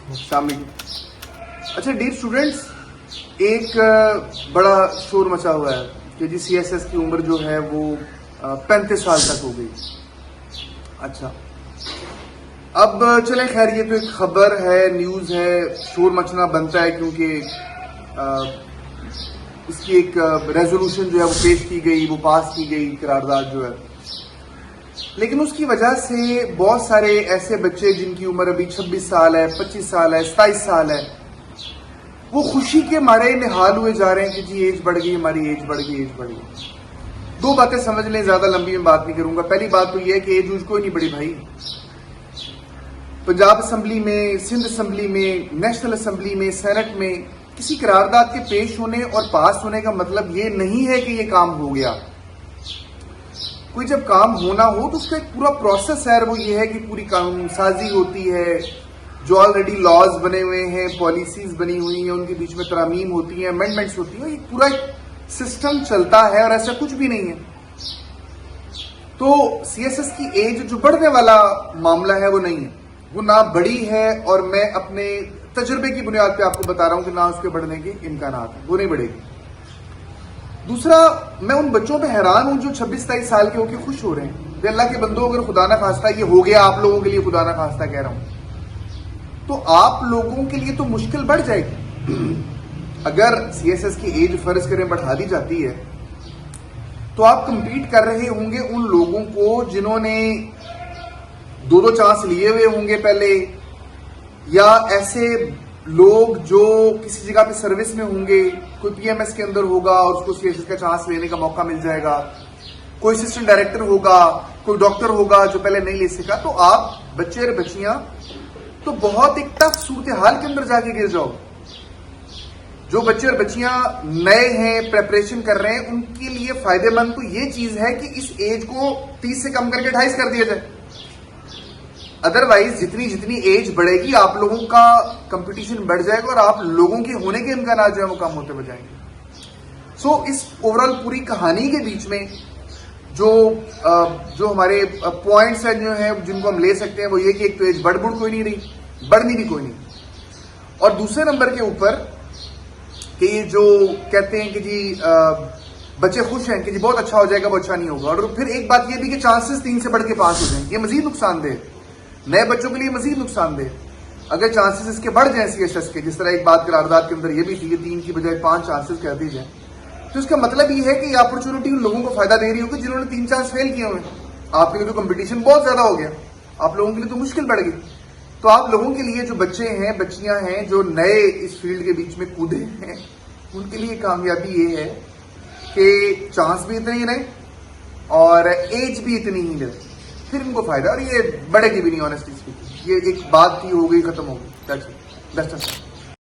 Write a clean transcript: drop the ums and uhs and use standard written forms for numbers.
शामिल। अच्छा dear students, एक बड़ा शोर मचा हुआ है कि जी CSS की उम्र जो है वो 35 साल तक हो गई। अच्छा, अब चलें खैर, ये तो एक खबर है, न्यूज़ है, शोर मचना बनता है क्योंकि इसकी एक रेजोल्यूशन जो है वो पेश की गई, वो पास की गई करारदाद जो है। लेकिन उसकी वजह से बहुत सारे ऐसे बच्चे जिनकी उम्र अभी 26 साल है, 25 साल है, 27 साल है, वो खुशी के मारे निहाल हुए जा रहे हैं कि जी एज बढ़ गई, हमारी एज बढ़ गई, एज बढ़ गई। दो बातें समझ लें, ज्यादा लंबी में बात नहीं करूंगा। पहली बात तो ये है कि एज उज कोई नहीं बढ़ी भाई। पंजाब असेंबली में, सिंध असेंबली में, नेशनल असेंबली में, सेनेट में किसी करारदाद के पेश होने और पास होने का मतलब ये नहीं है कि ये काम हो गया। कोई जब काम होना हो तो उसका एक पूरा प्रोसेस है, वो ये है कि पूरी कानून साजी होती है, जो ऑलरेडी लॉज बने हुए हैं, पॉलिसीज बनी हुई हैं, उनके बीच में तरामीम होती हैं, अमेंडमेंट्स होती हैं, ये पूरा एक सिस्टम चलता है और ऐसा कुछ भी नहीं है। तो CSS की एज जो बढ़ने वाला मामला है वो नहीं है, वो ना बड़ी है, और मैं अपने तजुर्बे की बुनियाद पे आपको बता रहा हूं कि ना उसके बढ़ने के इम्कानात हैं, वो नहीं बढ़ेगी। दूसरा, मैं उन बच्चों पे हैरान हूं जो 26-27 साल के होकर खुश हो रहे हैं। वे अल्लाह के बंदों, अगर खुदा ना खास्ता ये हो गया आप लोगों के लिए, खुदा ना खास्ता कह रहा हूं, तो आप लोगों के लिए तो मुश्किल बढ़ जाएगी। अगर CSS की एज फर्ज करें बढ़ा दी जाती है तो आप कंपीट कर रहे होंगे उन लोगों को जिन्होंने दो चांस लिए हुए होंगे पहले, या ऐसे लोग जो किसी जगह पे सर्विस में होंगे, कोई PMS के अंदर होगा और उसको CSS का चांस लेने का मौका मिल जाएगा, कोई असिस्टेंट डायरेक्टर होगा, कोई डॉक्टर होगा जो पहले नहीं ले सका। तो आप बच्चे और बच्चियां तो बहुत एक टफ सूरत हाल के अंदर जाके गिर जाओ। जो बच्चे और बच्चियां नए हैं, प्रेपरेशन कर रहे हैं, उनके लिए फायदेमंद तो ये चीज है कि इस एज को 30 से कम करके 28 कर दिया जाए। अदरवाइज जितनी जितनी एज बढ़ेगी आप लोगों का कंपटीशन बढ़ जाएगा और आप लोगों के होने के इम्कान जो है वो कम होते हुए जाएंगे। सो इस ओवरऑल पूरी कहानी के बीच में जो हमारे पॉइंट्स हैं जो है जिनको हम ले सकते हैं वो ये कि एक तो एज बढ़ कोई नहीं रही, बढ़नी भी कोई नहीं, और दूसरे नंबर के ऊपर कि ये जो कहते हैं कि जी बच्चे खुश हैं कि जी बहुत अच्छा हो जाएगा, वो अच्छा नहीं होगा। और फिर एक बात ये भी कि चांसेस 3 से बढ़ के 5 हो जाएंगे, ये मजीद नुकसानदेह, नए बच्चों के लिए मजीद नुकसानदेह। अगर चांसेस इसके बढ़ जाएं CSS के, जिस तरह एक बात करारदाद के अंदर ये भी थी कि 3 की बजाय 5 चांसेस कर दी जाए, तो इसका मतलब ये है कि ये अपॉर्चुनिटी उन लोगों को फायदा दे रही होगी जिन्होंने 3 चांस फेल किए हुए। आपके लिए तो कंपटीशन बहुत ज्यादा हो गया, आप लोगों के लिए तो मुश्किल बढ़ गई। तो आप लोगों के लिए जो बच्चे हैं, बच्चियां हैं, जो नए इस फील्ड के बीच में कूदे हैं, उनके लिए कामयाबी ये है कि चांस भी इतने ही रहे और एज भी इतनी ही रहे, फिर इनको फायदा, और ये बढ़ेगी भी नहीं। ऑनेस्टली स्पीकिंग, ये एक बात थी, हो गई, खत्म हो गई। That's it.